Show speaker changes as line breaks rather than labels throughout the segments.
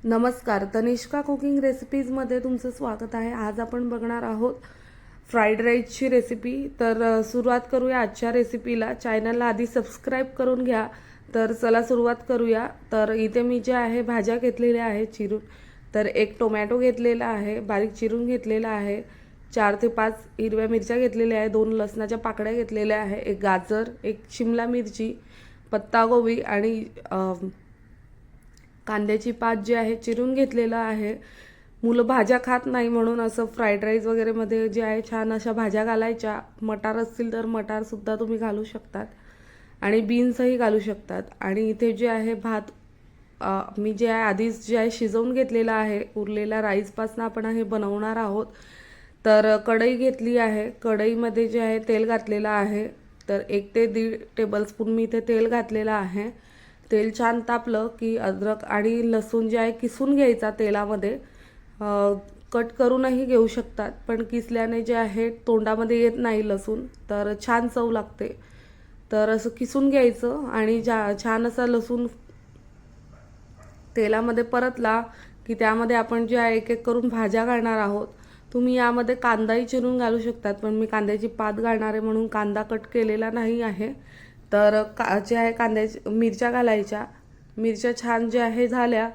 नमस्कार, तनिष्का कुकिंग रेसिपीजमध्ये तुमचं स्वागत आहे. आज आपण बघणार आहोत फ्राईड राईसची रेसिपी. तर सुरुवात करूया आजच्या रेसिपीला. चॅनलला आधी सबस्क्राईब करून घ्या. तर चला सुरुवात करूया. तर इथे मी जे आहे भाज्या घेतलेल्या आहे चिरून. तर एक टोमॅटो घेतलेला आहे, बारीक चिरून घेतलेला आहे. 4 ते 5 हिरव्या मिरच्या घेतलेल्या आहे, 2 लसणाच्या पाकळ्या घेतलेल्या आहे, एक गाजर, एक शिमला मिरची, पत्तागोबी आणि कांद्याची पात जी आहे चिरून घेतलेलं आहे. मुलं भाज्या खात नाही म्हणून असं फ्राईड राईस वगैरेमध्ये जे आहे छान अशा भाज्या घालायच्या. मटार असतील तर मटारसुद्धा तुम्ही घालू शकतात आणि बीन्सही घालू शकतात. आणि इथे जे आहे भात मी जे आहे आधीच जे आहे शिजवून घेतलेला आहे. उरलेल्या राईसपासून आपण हे बनवणार आहोत. तर कढई घेतली आहे, कढईमध्ये जे आहे तेल घातलेलं आहे. तर 1 ते 1.5 टेबलस्पून मी इथे तेल घातलेलं आहे. तेल छान तापलं की अद्रक आणि लसूण जे आहे किसून घ्यायचा तेलामध्ये. कट करूनही घेऊ शकतात, पण किसल्याने जे आहे तोंडामध्ये येत नाही लसूण, तर छान चव लागते. तर असं किसून घ्यायचं आणि छान असा लसूण तेलामध्ये परतला की त्यामध्ये आपण जे आहे एक एक करून भाज्या घालणार आहोत. तुम्ही यामध्ये कांदाही चिरून घालू शकतात, पण मी कांद्याची पात घालणार आहे म्हणून कांदा कट केलेला नाही आहे. तर जे आहे मिरच्या घालायच्या. मिरच्या छान जे आहे झाल्या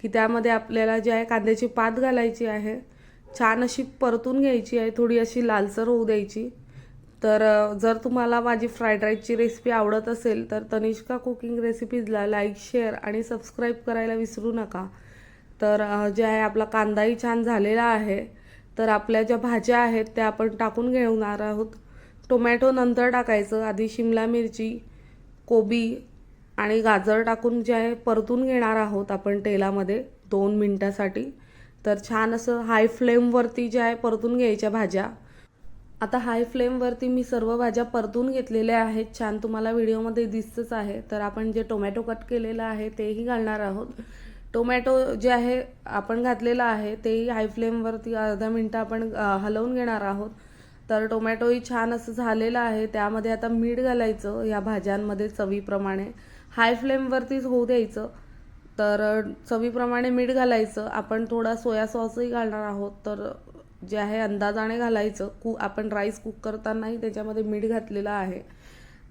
की त्यामध्ये आपल्याला जे आहे कांद्याची पात घालायची आहे. छान अशी परतून घ्यायची आहे, थोडी अशी लालसर होऊ द्यायची. तर जर तुम्हाला माझी फ्राईड राईसची रेसिपी आवडत असेल तर तनिष्का कुकिंग रेसिपीजला लाईक, शेअर आणि सबस्क्राईब करायला विसरू नका. तर जे आहे आपला कांदाही छान झालेला आहे. तर आपल्या ज्या भाज्या आहेत त्या आपण टाकून घेणार आहोत. टोमॅटो नंतर टाकायचं. आधी शिमला मिरची, कोबी आणि गाजर टाकून जे आहे परतून घेणार आहोत आपण तेलामध्ये 2 मिनिटासाठी. तर छान असं हाय फ्लेमवरती जे आहे परतून घ्यायच्या भाज्या. आता हाय फ्लेमवरती मी सर्व भाज्या परतून घेतलेल्या आहेत. छान तुम्हाला व्हिडिओमध्ये दिसतच आहे. तर आपण जे टोमॅटो कट केलेलं आहे तेही घालणार आहोत. टोमॅटो जे आहे आपण घातलेलं आहे तेही हाय फ्लेमवरती अर्धा मिनटं आपण हलवून घेणार आहोत. तर टोमॅटोही छान असं झालेलं आहे. त्यामध्ये आता मीठ घालायचं या भाज्यांमध्ये चवीप्रमाणे. हाय फ्लेमवरतीच होऊ द्यायचं. तर चवीप्रमाणे मीठ घालायचं. आपण थोडा सोया सॉसही घालणार आहोत. तर जे आहे अंदाजाने घालायचं. आपण राईस कुक करतानाही त्याच्यामध्ये मीठ घातलेलं आहे.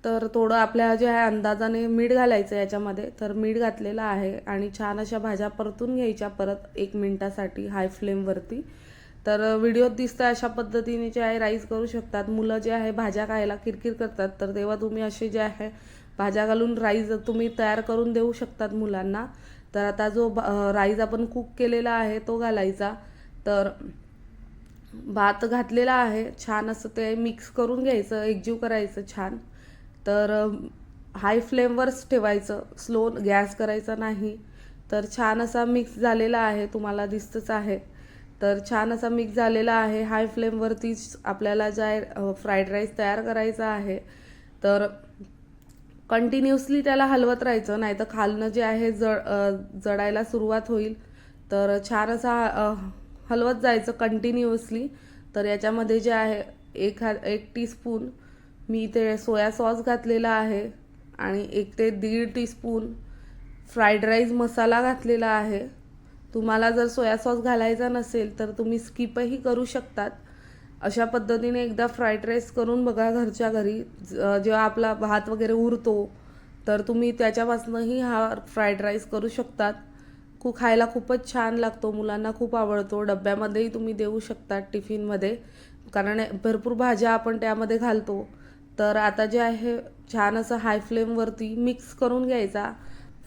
तर थोडं आपल्या जे आहे अंदाजाने मीठ घालायचं याच्यामध्ये. तर मीठ घातलेलं आहे आणि छान अशा भाज्या परतून घ्यायच्या परत 1 मिनिटासाठी हाय फ्लेमवरती. तर व्हिडिओत दिसतं अशा पद्धतीने जे आहे राईस करू शकतात. मुलं जे आहे भाज्या खायला किरकिर करतात, तर तेव्हा तुम्ही असे जे आहे भाज्या घालून राईस तुम्ही तयार करून देऊ शकतात मुलांना. तर आता जो राईस आपण कुक केलेला आहे तो घालायचा. तर भात घातलेला आहे. छान असं ते मिक्स करून घ्यायचं, एकजीव करायचं छान. तर हाय फ्लेमवरच ठेवायचं, स्लो गॅस करायचा नाही. तर छान असा मिक्स झालेला आहे, तुम्हाला दिसतंच आहे. तर छान असा मिक्स झालेला आहे. हाय फ्लेमवरतीच आपल्याला जे आहे फ्राईड राईस तयार करायचा आहे. तर कंटिन्युअसली त्याला हलवत राहायचं, नाही तर खालनं जे आहे जडायला सुरुवात होईल. तर छान असा हलवत जायचं कंटिन्युअसली. तर याच्यामध्ये जे आहे 1 टीस्पून मी इथे सोया सॉस घातलेला आहे आणि 1 ते 1.5 टीस्पून फ्राईड राईस मसाला घातलेला आहे. तुम्हाला जर सोया सॉस घालायचा नसेल तर तुम्ही स्किपही करू शकतात. अशा पद्धतीने एकदा फ्राईड राईस करून बघा घरच्या घरी. जेव्हा आपला भात वगैरे उरतो तर तुम्ही त्याच्यापासूनही हा फ्राईड राईस करू शकतात. खायला खूपच छान लागतो, मुलांना खूप आवडतो. डब्यामध्येही तुम्ही देऊ शकतात, टिफिनमध्ये, कारण भरपूर भाज्या आपण त्यामध्ये घालतो. तर आता जे आहे छान असं हाय फ्लेमवरती मिक्स करून घ्यायचा.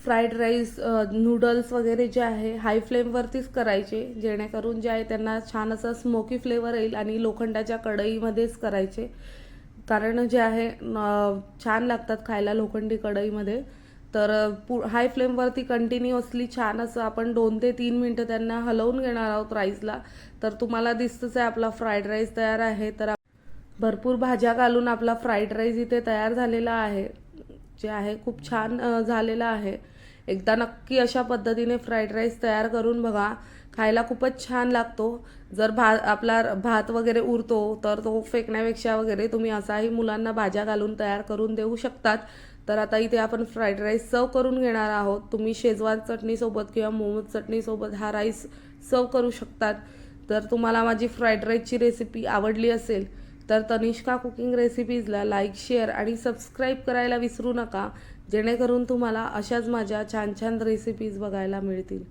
फ्राईड राईस नूडल्स वगैरे जे आहे हाय फ्लेमवरतीच करायचे, जेणेकरून जे आहे त्यांना छान असं स्मोकी फ्लेवर येईल. आणि लोखंडाच्या कढईमध्येच करायचे, कारण जे आहे छान लागतात खायला लोखंडी कढईमध्ये. तर हाय फ्लेमवरती कंटिन्युअसली छान असं आपण 2 ते 3 मिनटं त्यांना हलवून घेणार आहोत राईसला. तर तुम्हाला दिसतंच आहे आपला फ्राईड राईस तयार आहे. तर भरपूर भाज्या घालून आपला फ्राईड राईस इथे तयार झालेला आहे, जे आहे खूप छान झालेला आहे. एकदा नक्की अशा पद्धतीने फ्राईड राईस तयार करून बघा, खायला खूपच छान लागतो. जर आपला भात वगैरे उरतो तर तो फेकण्यापेक्षा वगैरे तुम्ही असाही मुलांना भाज्या घालून तयार करून देऊ शकतात. तर आता इथे आपण फ्राईड राईस सर्व करून घेणार आहोत. तुम्ही शेजवान चटणीसोबत किंवा मोमोज चटणीसोबत हा राईस सर्व करू शकतात. तर तुम्हाला माझी फ्राईड राईसची रेसिपी आवडली असेल तर तनिष्का कुकिंग रेसिपीजला लाईक, शेअर आणि सबस्क्राईब करायला विसरू नका, जेणेकरून तुम्हाला अशाच माझ्या छान छान रेसिपीज बघायला मिळतील.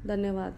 धन्यवाद.